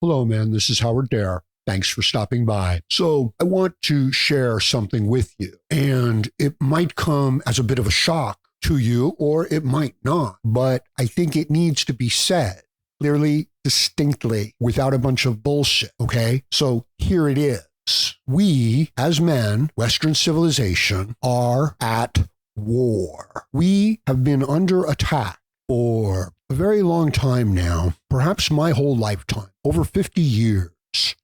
Hello, man. This is Howard Dare. Thanks for stopping by. So I want to share something with you, and it might come as a bit of a shock to you, or it might not, but I think it needs to be said clearly, distinctly, without a bunch of bullshit, okay? So here it is. We, as men, Western civilization, are at war. We have been under attack for a very long time now, perhaps my whole lifetime, over 50 years,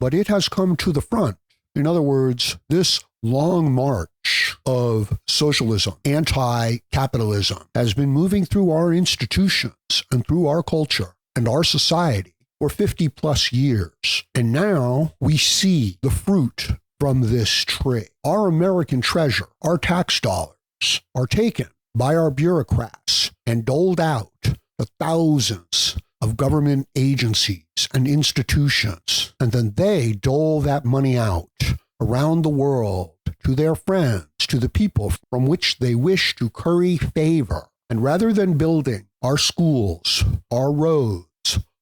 but it has come to the front. In other words, this long march of socialism, anti-capitalism, has been moving through our institutions and through our culture and our society for 50 plus years. And now we see the fruit from this tree. Our American treasure, our tax dollars, are taken by our bureaucrats and doled out to thousands of government agencies and institutions. And then they dole that money out around the world to their friends, to the people from which they wish to curry favor. And rather than building our schools, our roads,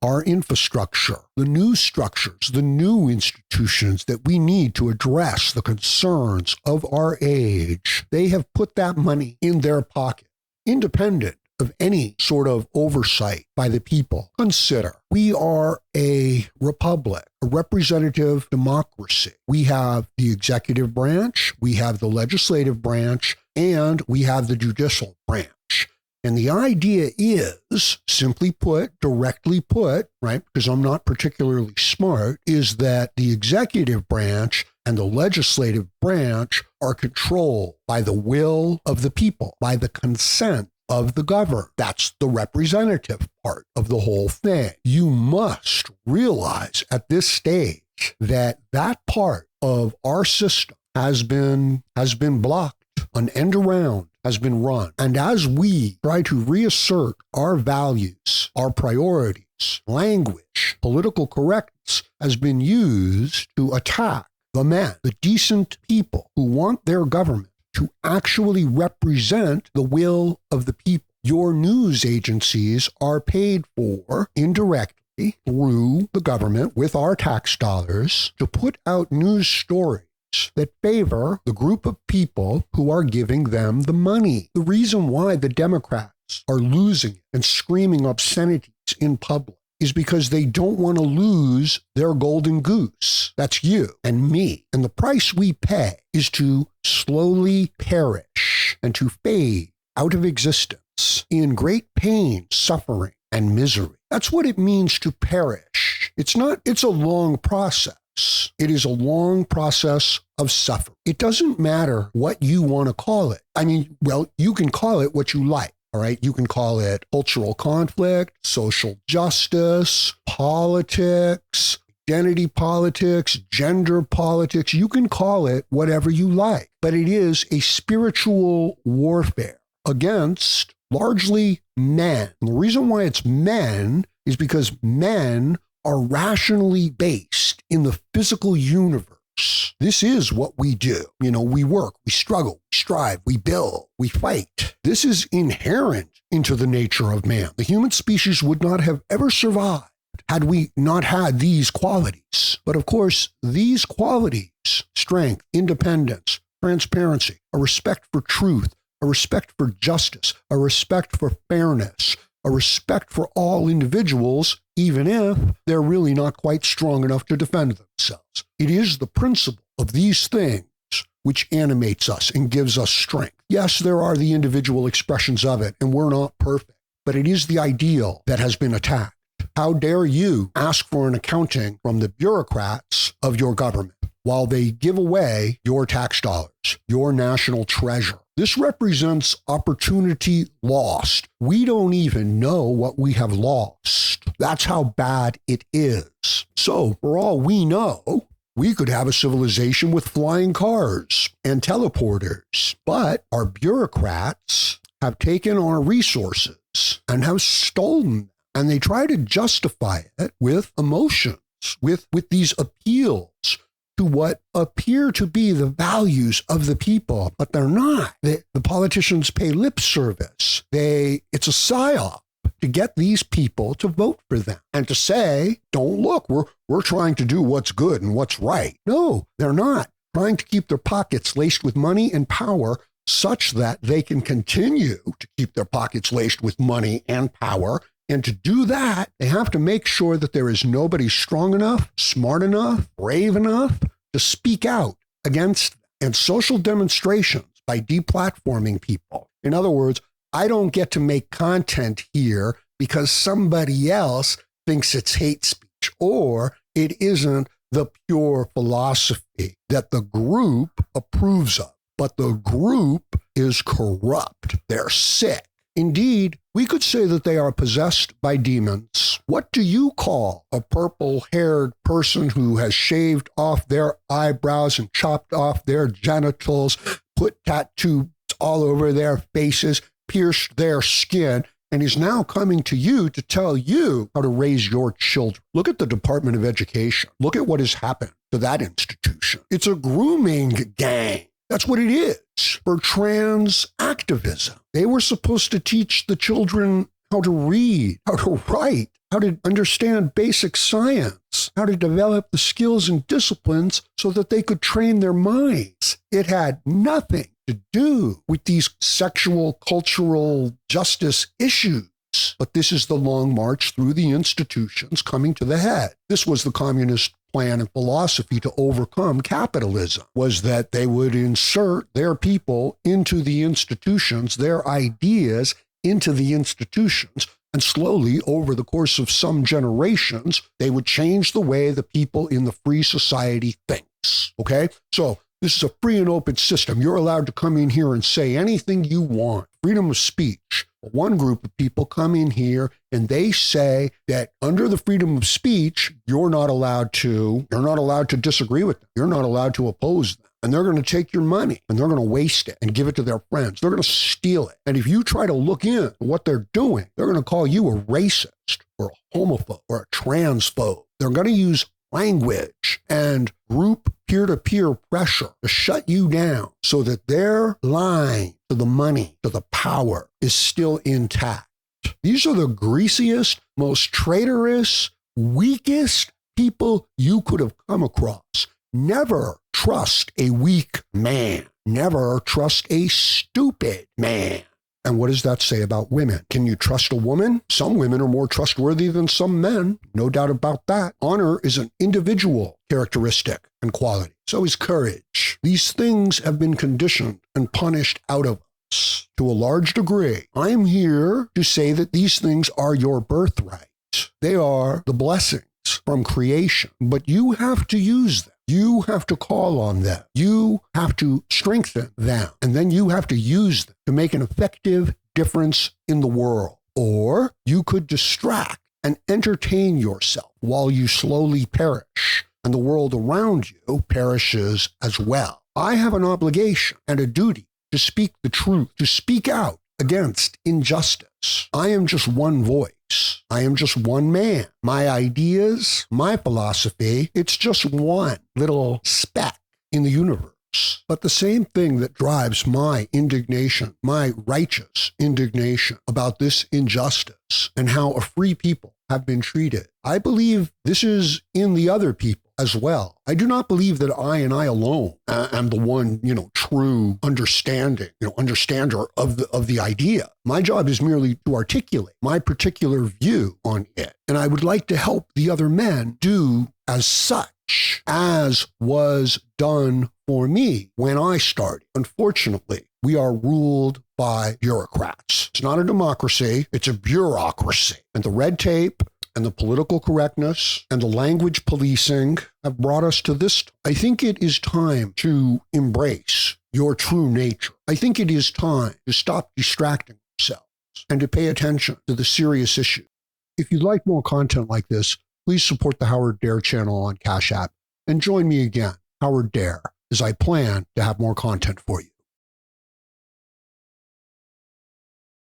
our infrastructure, the new structures, the new institutions that we need to address the concerns of our age, they have put that money in their pocket, independent of any sort of oversight by the people. Consider, we are a republic, a representative democracy. We have the executive branch, we have the legislative branch, and we have the judicial branch. And the idea is, simply put, directly put, right, because I'm not particularly smart, is that the executive branch and the legislative branch are controlled by the will of the people, by the consent of the governed. That's the representative part of the whole thing. You must realize at this stage that that part of our system has been blocked. An end around has been run. And as we try to reassert our values, our priorities, language, political correctness has been used to attack the men, the decent people who want their government to actually represent the will of the people. Your news agencies are paid for indirectly through the government with our tax dollars to put out news stories that favor the group of people who are giving them the money. The reason why the Democrats are losing and screaming obscenities in public is because they don't want to lose their golden goose. That's you and me. And the price we pay is to slowly perish and to fade out of existence in great pain, suffering, and misery. That's what it means to perish. It's a long process. It is a long process of suffering. It doesn't matter what you want to call it. I mean, well, you can call it what you like, all right? You can call it cultural conflict, social justice, politics, identity politics, gender politics. You can call it whatever you like, but it is a spiritual warfare against largely men. And the reason why it's men is because men are rationally based in the physical universe. This is what we do. You know, we work, we struggle, we strive, we build, we fight. This is inherent into the nature of man. The human species would not have ever survived had we not had these qualities. But of course, these qualities, strength, independence, transparency, a respect for truth, a respect for justice, a respect for fairness, a respect for all individuals, even if they're really not quite strong enough to defend themselves. It is the principle of these things which animates us and gives us strength. Yes, there are the individual expressions of it, and we're not perfect, but it is the ideal that has been attacked. How dare you ask for an accounting from the bureaucrats of your government while they give away your tax dollars, your national treasure? This represents opportunity lost. We don't even know what we have lost. That's how bad it is. So, for all we know, we could have a civilization with flying cars and teleporters. But our bureaucrats have taken our resources and have stolen them. And they try to justify it with emotions, with these appeals to what appear to be the values of the people, but they're not. The politicians pay lip service. It's a psyop. to get these people to vote for them and to say, don't look, we're trying to do what's good and what's right. No, they're not. Trying to keep their pockets laced with money and power such that they can continue to keep their pockets laced with money and power. And to do that, they have to make sure that there is nobody strong enough, smart enough, brave enough to speak out against them. And social demonstrations by deplatforming people. In other words, I don't get to make content here because somebody else thinks it's hate speech, or it isn't the pure philosophy that the group approves of. But the group is corrupt. They're sick. Indeed, we could say that they are possessed by demons. What do you call a purple-haired person who has shaved off their eyebrows and chopped off their genitals, put tattoos all over their faces, pierced their skin, and is now coming to you to tell you how to raise your children? Look at the Department of Education. Look at what has happened to that institution. It's a grooming gang. That's what it is for trans activism. They were supposed to teach the children how to read, how to write, how to understand basic science, how to develop the skills and disciplines so that they could train their minds. It had nothing to do with these sexual, cultural justice issues. But this is the long march through the institutions coming to the head. This was the communist plan and philosophy to overcome capitalism, was that they would insert their people into the institutions, their ideas into the institutions, and slowly, over the course of some generations, they would change the way the people in the free society thinks. Okay? So this is a free and open system. You're allowed to come in here and say anything you want. Freedom of speech. One group of people come in here and they say that under the freedom of speech, you're not allowed to disagree with them. You're not allowed to oppose them. And they're going to take your money and they're going to waste it and give it to their friends. They're going to steal it. And if you try to look in what they're doing, they're going to call you a racist or a homophobe or a transphobe. They're going to use language and group peer-to-peer pressure to shut you down so that their line to the money, to the power is still intact. These are the greasiest, most traitorous, weakest people you could have come across. Never trust a weak man. Never trust a stupid man. And what does that say about women? Can you trust a woman? Some women are more trustworthy than some men. No doubt about that. Honor is an individual characteristic and quality. So is courage. These things have been conditioned and punished out of us to a large degree. I'm here to say that these things are your birthright. They are the blessings from creation, but you have to use them. You have to call on them. You have to strengthen them. And then you have to use them to make an effective difference in the world. Or you could distract and entertain yourself while you slowly perish, and the world around you perishes as well. I have an obligation and a duty to speak the truth, to speak out against injustice. I am just one voice. I am just one man. My ideas, my philosophy, it's just one little speck in the universe. But the same thing that drives my indignation, my righteous indignation about this injustice and how a free people have been treated, I believe this is in the other people as well. I do not believe that I and I alone am the one, true understander of the idea. My job is merely to articulate my particular view on it. And I would like to help the other men do as such as was done for me when I started. Unfortunately, we are ruled by bureaucrats. It's not a democracy, it's a bureaucracy. And the red tape and the political correctness and the language policing have brought us to this. I think it is time to embrace your true nature. I think it is time to stop distracting yourselves and to pay attention to the serious issue. If you'd like more content like this, please support the Howard Dare channel on Cash App and join me again, Howard Dare, as I plan to have more content for you.